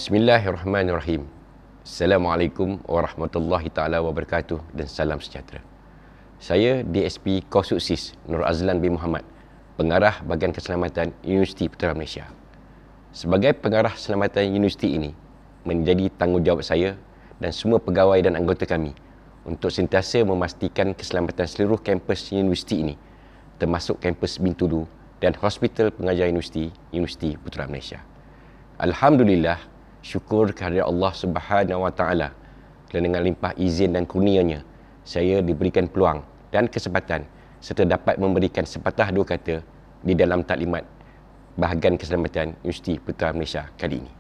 Bismillahirrahmanirrahim. Assalamualaikum warahmatullahi taala wabarakatuh dan salam sejahtera. Saya DSP Kosuksis Nur Azlan bin Muhammad, Pengarah Bahagian Keselamatan Universiti Putra Malaysia. Sebagai pengarah keselamatan universiti ini, menjadi tanggungjawab saya dan semua pegawai dan anggota kami untuk sentiasa memastikan keselamatan seluruh kampus universiti ini, termasuk kampus Bintulu dan Hospital Pengajar Universiti Putra Malaysia. Alhamdulillah, syukur kehadirat Allah Subhanahu Wa Taala kerana dengan limpah izin dan kurnianya saya diberikan peluang dan kesempatan serta dapat memberikan sepatah dua kata di dalam taklimat Bahagian Keselamatan Universiti Putra Malaysia kali ini.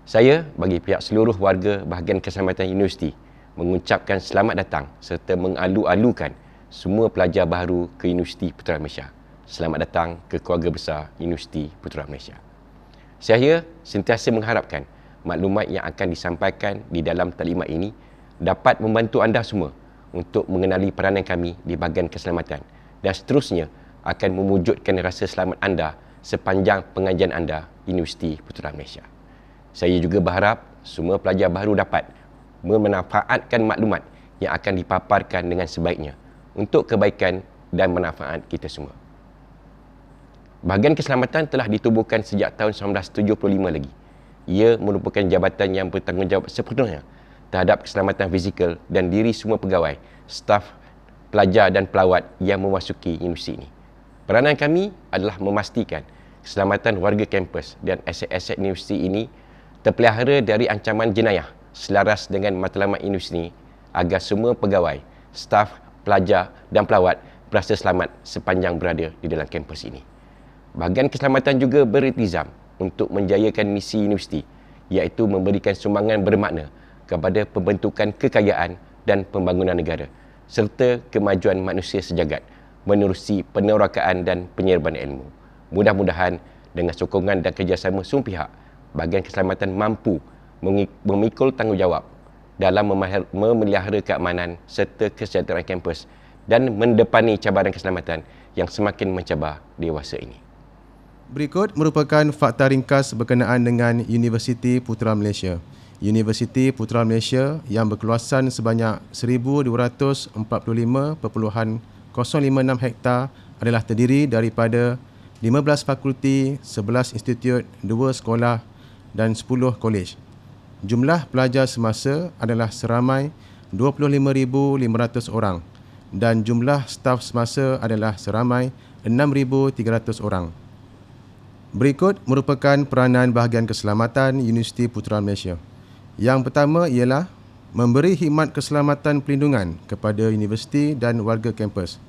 Saya bagi pihak seluruh warga Bahagian Keselamatan Universiti mengucapkan selamat datang serta mengalu-alukan semua pelajar baru ke Universiti Putra Malaysia. Selamat datang ke keluarga besar Universiti Putra Malaysia. Saya sentiasa mengharapkan maklumat yang akan disampaikan di dalam taklimat ini dapat membantu anda semua untuk mengenali peranan kami di bahagian keselamatan dan seterusnya akan mewujudkan rasa selamat anda sepanjang pengajian anda di Universiti Putra Malaysia. Saya juga berharap semua pelajar baru dapat memanfaatkan maklumat yang akan dipaparkan dengan sebaiknya untuk kebaikan dan manfaat kita semua. Bahagian keselamatan telah ditubuhkan sejak tahun 1975 lagi. Ia merupakan jabatan yang bertanggungjawab sepenuhnya terhadap keselamatan fizikal dan diri semua pegawai, staf, pelajar dan pelawat yang memasuki universiti ini. Peranan kami adalah memastikan keselamatan warga kampus dan aset-aset universiti ini terpelihara dari ancaman jenayah selaras dengan matlamat universiti ini agar semua pegawai, staf, pelajar dan pelawat berasa selamat sepanjang berada di dalam kampus ini. Bahagian keselamatan juga beriltizam untuk menjayakan misi universiti, iaitu memberikan sumbangan bermakna kepada pembentukan kekayaan dan pembangunan negara serta kemajuan manusia sejagat menerusi penerakaan dan penyerban ilmu. Mudah-mudahan dengan sokongan dan kerjasama semua pihak, bahagian keselamatan mampu memikul tanggungjawab dalam memelihara keamanan serta kesejahteraan kampus dan mendepani cabaran keselamatan yang semakin mencabar dewasa ini. Berikut merupakan fakta ringkas berkenaan dengan Universiti Putra Malaysia. Universiti Putra Malaysia yang berkeluasan sebanyak 1,245.056 hektar adalah terdiri daripada 15 fakulti, 11 institut, 2 sekolah dan 10 kolej. Jumlah pelajar semasa adalah seramai 25,500 orang dan jumlah staf semasa adalah seramai 6,300 orang. Berikut merupakan peranan bahagian keselamatan Universiti Putra Malaysia. Yang pertama ialah memberi khidmat keselamatan pelindungan kepada universiti dan warga kampus.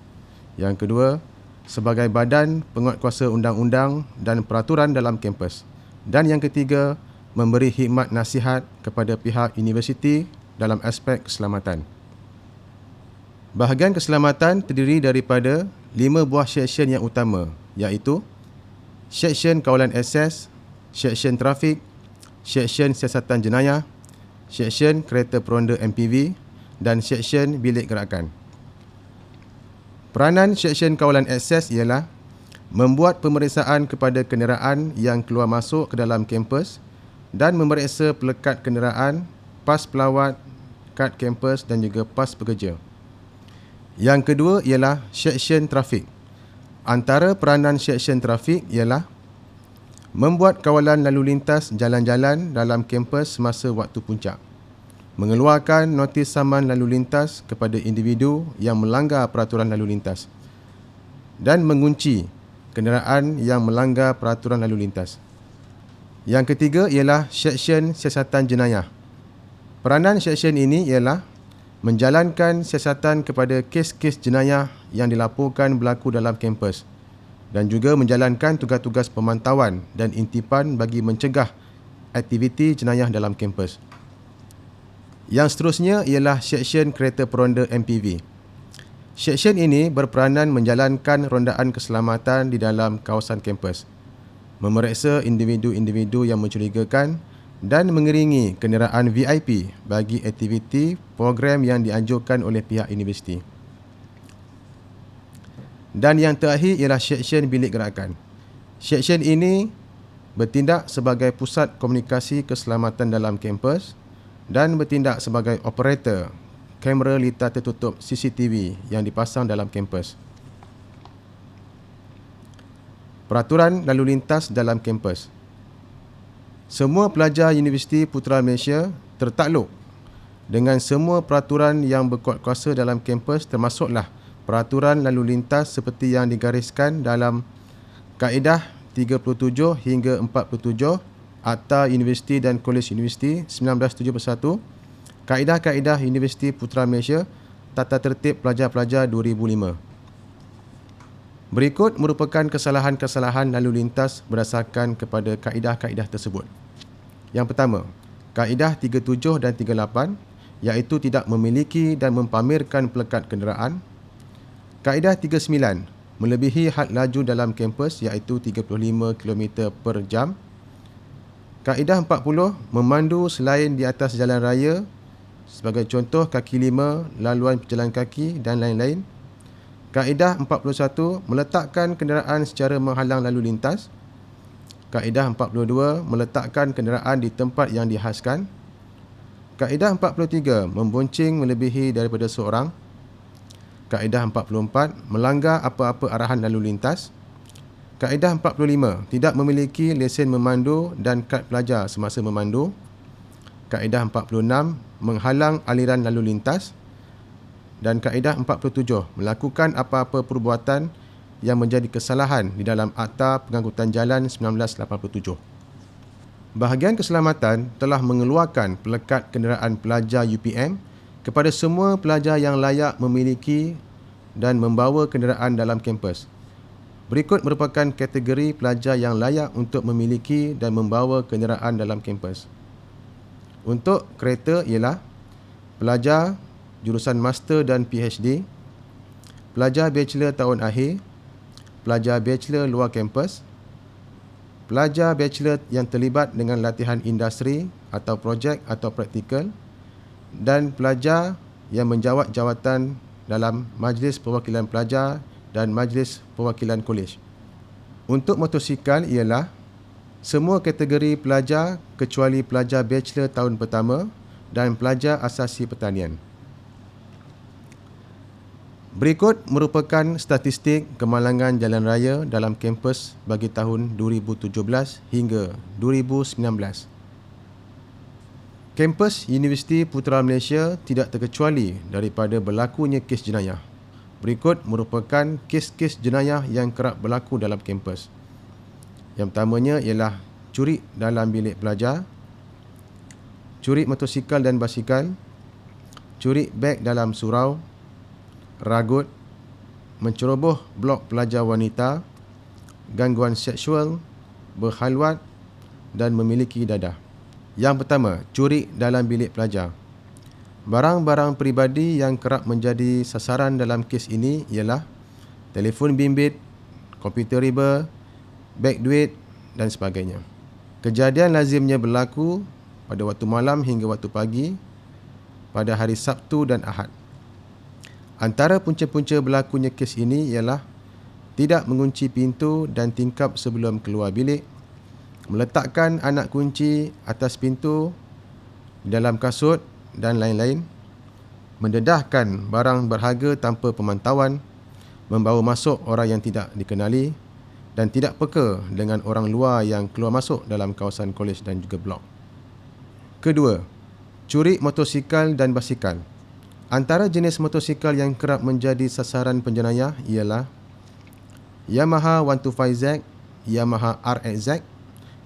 Yang kedua, sebagai badan penguatkuasa undang-undang dan peraturan dalam kampus. Dan yang ketiga, memberi khidmat nasihat kepada pihak universiti dalam aspek keselamatan. Bahagian keselamatan terdiri daripada 5 buah seksyen yang utama, iaitu Seksyen Kawalan Akses, Seksyen Trafik, Seksyen Siasatan Jenayah, Seksyen Kereta Peronda MPV dan Seksyen Bilik Gerakan. Peranan Seksyen Kawalan Akses ialah membuat pemeriksaan kepada kenderaan yang keluar masuk ke dalam kampus dan memeriksa pelekat kenderaan, pas pelawat, kad kampus dan juga pas pekerja. Yang kedua ialah Seksyen Trafik. Antara peranan seksyen trafik ialah membuat kawalan lalu lintas jalan-jalan dalam kampus semasa waktu puncak, mengeluarkan notis saman lalu lintas kepada individu yang melanggar peraturan lalu lintas dan mengunci kenderaan yang melanggar peraturan lalu lintas. Yang ketiga ialah seksyen siasatan jenayah. Peranan seksyen ini ialah menjalankan siasatan kepada kes-kes jenayah yang dilaporkan berlaku dalam kampus dan juga menjalankan tugas-tugas pemantauan dan intipan bagi mencegah aktiviti jenayah dalam kampus. Yang seterusnya ialah seksyen Kereta Peronda MPV. Seksyen ini berperanan menjalankan rondaan keselamatan di dalam kawasan kampus, memeriksa individu-individu yang mencurigakan dan mengiringi kenderaan VIP bagi aktiviti program yang dianjurkan oleh pihak universiti. Dan yang terakhir ialah seksyen bilik gerakan. Seksyen ini bertindak sebagai pusat komunikasi keselamatan dalam kampus dan bertindak sebagai operator kamera litar tertutup CCTV yang dipasang dalam kampus. Peraturan lalu lintas dalam kampus. Semua pelajar Universiti Putra Malaysia tertakluk dengan semua peraturan yang berkuat kuasa dalam kampus, termasuklah peraturan lalu lintas seperti yang digariskan dalam Kaedah 37 hingga 47 Akta Universiti dan Kolej Universiti 1971, Kaedah-kaedah Universiti Putra Malaysia, Tata Tertib Pelajar-pelajar 2005. Berikut merupakan kesalahan-kesalahan lalu lintas berdasarkan kepada kaedah-kaedah tersebut. Yang pertama, Kaedah 37 dan 38, iaitu tidak memiliki dan mempamerkan pelekat kenderaan. Kaedah 39, melebihi had laju dalam kampus iaitu 35 km per jam. Kaedah 40, memandu selain di atas jalan raya, sebagai contoh kaki lima, laluan pejalan kaki dan lain-lain. Kaedah 41, meletakkan kenderaan secara menghalang lalu lintas. Kaedah 42, meletakkan kenderaan di tempat yang dihaskan. Kaedah 43, membonceng melebihi daripada seorang. Kaedah 44, melanggar apa-apa arahan lalu lintas. Kaedah 45, tidak memiliki lesen memandu dan kad pelajar semasa memandu. Kaedah 46, menghalang aliran lalu lintas. Dan kaedah 47, melakukan apa-apa perbuatan yang menjadi kesalahan di dalam Akta Pengangkutan Jalan 1987. Bahagian Keselamatan telah mengeluarkan pelekat kenderaan pelajar UPM kepada semua pelajar yang layak memiliki dan membawa kenderaan dalam kampus. Berikut merupakan kategori pelajar yang layak untuk memiliki dan membawa kenderaan dalam kampus. Untuk kereta ialah pelajar jurusan Master dan PhD, pelajar Bachelor tahun akhir, pelajar Bachelor luar kampus, pelajar Bachelor yang terlibat dengan latihan industri atau projek atau praktikal, dan pelajar yang menjawat jawatan dalam Majlis Perwakilan Pelajar dan Majlis Perwakilan Kolej. Untuk motosikal ialah semua kategori pelajar kecuali pelajar Bachelor tahun pertama dan pelajar asasi pertanian. Berikut merupakan statistik kemalangan jalan raya dalam kampus bagi tahun 2017 hingga 2019. Kampus Universiti Putra Malaysia tidak terkecuali daripada berlakunya kes jenayah. Berikut merupakan kes-kes jenayah yang kerap berlaku dalam kampus. Yang pertamanya ialah curi dalam bilik pelajar, curi motosikal dan basikal, curi beg dalam surau, ragut, menceroboh blok pelajar wanita, gangguan seksual, berkhalwat dan memiliki dadah. Yang pertama, curi dalam bilik pelajar. Barang-barang peribadi yang kerap menjadi sasaran dalam kes ini ialah telefon bimbit, komputer riba, beg duit dan sebagainya. Kejadian lazimnya berlaku pada waktu malam hingga waktu pagi pada hari Sabtu dan Ahad. Antara punca-punca berlakunya kes ini ialah tidak mengunci pintu dan tingkap sebelum keluar bilik, meletakkan anak kunci atas pintu, dalam kasut dan lain-lain, mendedahkan barang berharga tanpa pemantauan, membawa masuk orang yang tidak dikenali dan tidak peka dengan orang luar yang keluar masuk dalam kawasan kolej dan juga blok. Kedua, curi motosikal dan basikal. Antara jenis motosikal yang kerap menjadi sasaran penjenayah ialah Yamaha 125Z, Yamaha RXZ,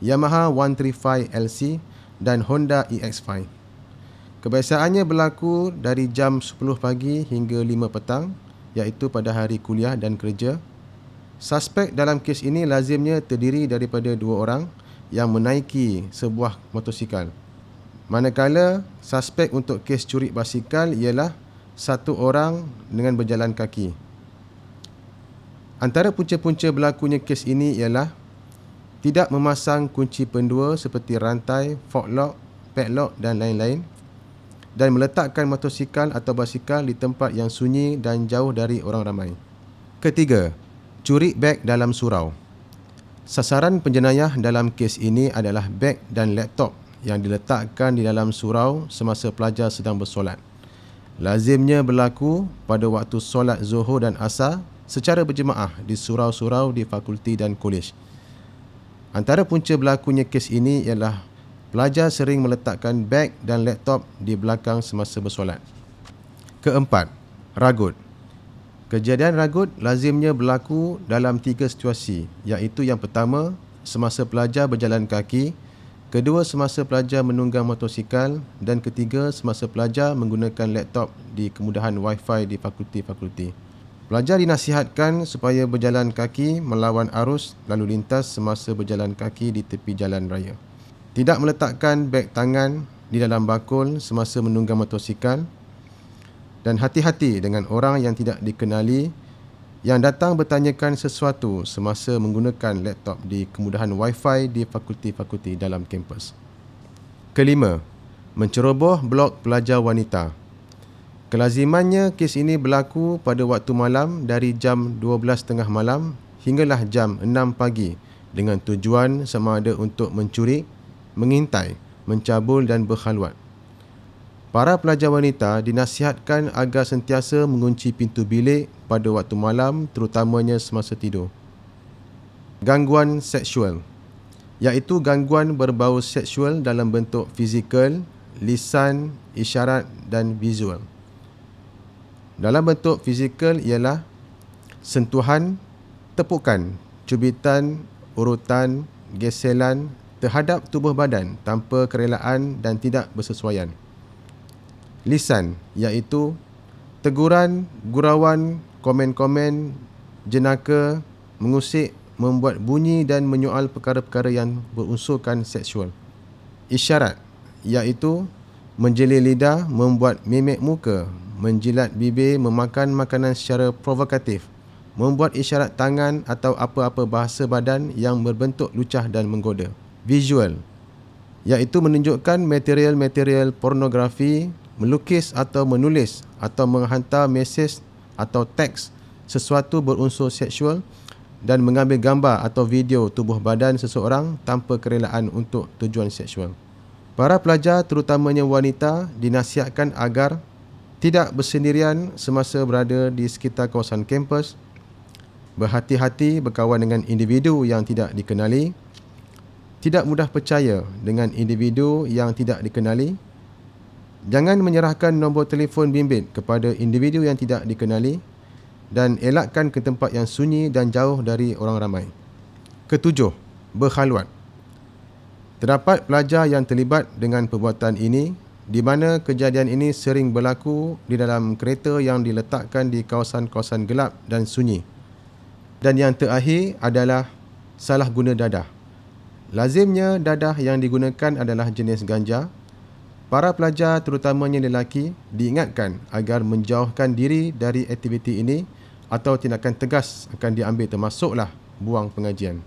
Yamaha 135LC dan Honda EX5. Kebiasaannya berlaku dari jam 10 pagi hingga 5 petang, iaitu pada hari kuliah dan kerja. Suspek dalam kes ini lazimnya terdiri daripada 2 orang yang menaiki sebuah motosikal. Manakala suspek untuk kes curi basikal ialah 1 orang dengan berjalan kaki. Antara punca-punca berlakunya kes ini ialah tidak memasang kunci pendua seperti rantai, forklock, padlock dan lain-lain, dan meletakkan motosikal atau basikal di tempat yang sunyi dan jauh dari orang ramai. Ketiga, curi beg dalam surau. Sasaran penjenayah dalam kes ini adalah beg dan laptop yang diletakkan di dalam surau semasa pelajar sedang bersolat. Lazimnya berlaku pada waktu solat Zuhur dan Asar secara berjemaah di surau-surau di fakulti dan kolej. Antara punca berlakunya kes ini ialah pelajar sering meletakkan beg dan laptop di belakang semasa bersolat. Keempat, ragut. Kejadian ragut lazimnya berlaku dalam 3 situasi, iaitu yang pertama, semasa pelajar berjalan kaki, kedua, semasa pelajar menunggang motosikal, dan ketiga, semasa pelajar menggunakan laptop di kemudahan Wi-Fi di fakulti-fakulti. Pelajar dinasihatkan supaya berjalan kaki melawan arus lalu lintas semasa berjalan kaki di tepi jalan raya. Tidak meletakkan beg tangan di dalam bakul semasa menunggang motosikal, dan hati-hati dengan orang yang tidak dikenali yang datang bertanyakan sesuatu semasa menggunakan laptop di kemudahan Wi-Fi di fakulti-fakulti dalam kampus. Kelima, menceroboh blok pelajar wanita. Kelazimannya kes ini berlaku pada waktu malam dari jam 12.30 malam hinggalah jam 6 pagi dengan tujuan sama ada untuk mencuri, mengintai, mencabul dan berkhalwat. Para pelajar wanita dinasihatkan agar sentiasa mengunci pintu bilik pada waktu malam, terutamanya semasa tidur. Gangguan seksual, iaitu gangguan berbau seksual dalam bentuk fizikal, lisan, isyarat dan visual. Dalam bentuk fizikal ialah sentuhan, tepukan, cubitan, urutan, geselan terhadap tubuh badan tanpa kerelaan dan tidak bersesuaian. Lisan, iaitu teguran, gurauan, komen-komen, jenaka, mengusik, membuat bunyi dan menyoal perkara-perkara yang berunsurkan seksual. Isyarat, iaitu menjelir lidah, membuat mimik muka, menjilat bibir, memakan makanan secara provokatif, membuat isyarat tangan atau apa-apa bahasa badan yang berbentuk lucah dan menggoda. Visual, iaitu menunjukkan material-material pornografi, melukis atau menulis atau menghantar mesej atau teks sesuatu berunsur seksual dan mengambil gambar atau video tubuh badan seseorang tanpa kerelaan untuk tujuan seksual. Para pelajar, terutamanya wanita, dinasihatkan agar tidak bersendirian semasa berada di sekitar kawasan kampus, berhati-hati berkawan dengan individu yang tidak dikenali, tidak mudah percaya dengan individu yang tidak dikenali, jangan menyerahkan nombor telefon bimbit kepada individu yang tidak dikenali dan elakkan ke tempat yang sunyi dan jauh dari orang ramai. Ketujuh, berkhalwat. Terdapat pelajar yang terlibat dengan perbuatan ini di mana kejadian ini sering berlaku di dalam kereta yang diletakkan di kawasan-kawasan gelap dan sunyi. Dan yang terakhir adalah salah guna dadah. Lazimnya dadah yang digunakan adalah jenis ganja. Para pelajar, terutamanya lelaki, diingatkan agar menjauhkan diri dari aktiviti ini atau tindakan tegas akan diambil termasuklah buang pengajian.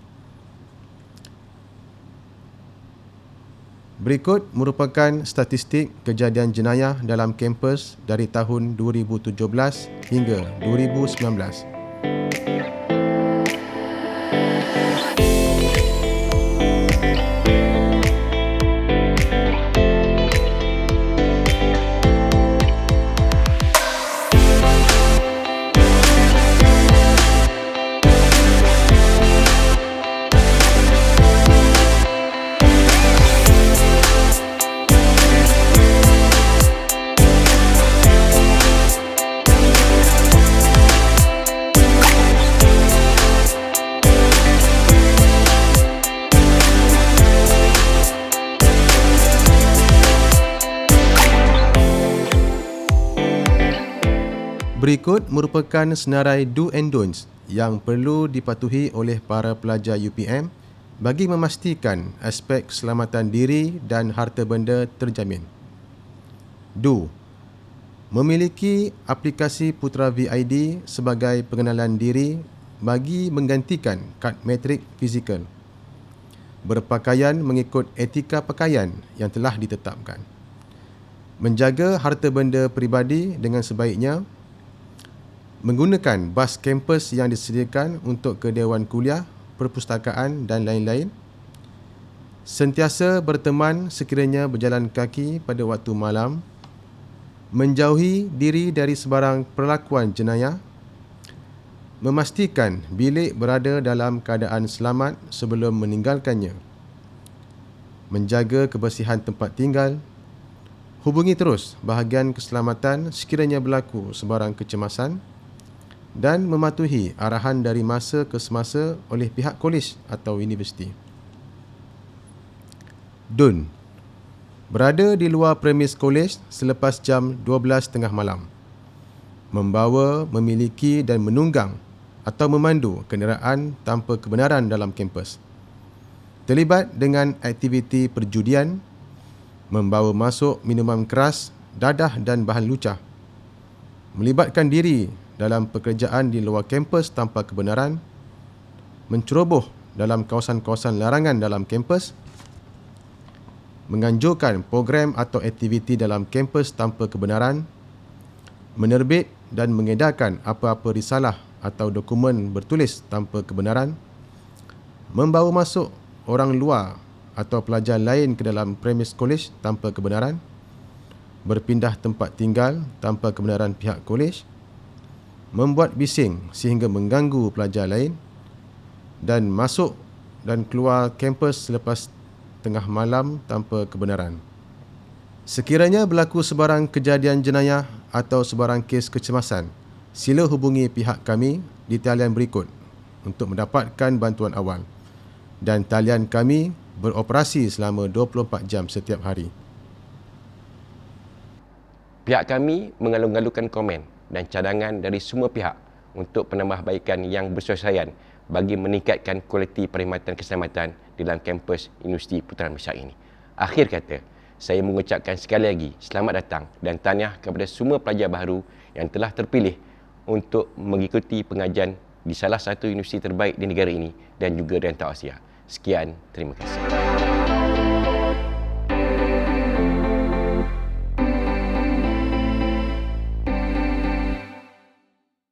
Berikut merupakan statistik kejadian jenayah dalam kampus dari tahun 2017 hingga 2019. Berikut merupakan senarai do and don'ts yang perlu dipatuhi oleh para pelajar UPM bagi memastikan aspek keselamatan diri dan harta benda terjamin. Do. Memiliki aplikasi Putra VID sebagai pengenalan diri bagi menggantikan kad metrik fizikal. Berpakaian mengikut etika pakaian yang telah ditetapkan. Menjaga harta benda peribadi dengan sebaiknya. Menggunakan bas kampus yang disediakan untuk ke dewan kuliah perpustakaan dan lain-lain. Sentiasa berteman sekiranya berjalan kaki pada waktu malam. Menjauhi diri dari sebarang perlakuan jenayah. Memastikan bilik berada dalam keadaan selamat sebelum meninggalkannya. Menjaga kebersihan tempat tinggal. Hubungi terus bahagian keselamatan sekiranya berlaku sebarang kecemasan dan mematuhi arahan dari masa ke semasa oleh pihak kolej atau universiti. Dun. Berada di luar premis kolej selepas jam 12.30 malam. Membawa, memiliki dan menunggang atau memandu kenderaan tanpa kebenaran dalam kampus. Terlibat dengan aktiviti perjudian, membawa masuk minuman keras, dadah dan bahan lucah. Melibatkan diri dalam pekerjaan di luar kampus tanpa kebenaran, menceroboh dalam kawasan-kawasan larangan dalam kampus, menganjurkan program atau aktiviti dalam kampus tanpa kebenaran, menerbit dan mengedarkan apa-apa risalah atau dokumen bertulis tanpa kebenaran, membawa masuk orang luar atau pelajar lain ke dalam premis kolej tanpa kebenaran, berpindah tempat tinggal tanpa kebenaran pihak kolej, membuat bising sehingga mengganggu pelajar lain, dan masuk dan keluar kampus selepas tengah malam tanpa kebenaran. Sekiranya berlaku sebarang kejadian jenayah atau sebarang kes kecemasan, sila hubungi pihak kami di talian berikut untuk mendapatkan bantuan awal. Dan talian kami beroperasi selama 24 jam setiap hari. Pihak kami mengalu-alukan komen dan cadangan dari semua pihak untuk penambahbaikan yang bersesuaian bagi meningkatkan kualiti perkhidmatan keselamatan dalam kampus Universiti Putrajaya Besar ini. Akhir kata, saya mengucapkan sekali lagi selamat datang dan tahniah kepada semua pelajar baru yang telah terpilih untuk mengikuti pengajian di salah satu universiti terbaik di negara ini dan juga di antara Asia. Sekian, terima kasih.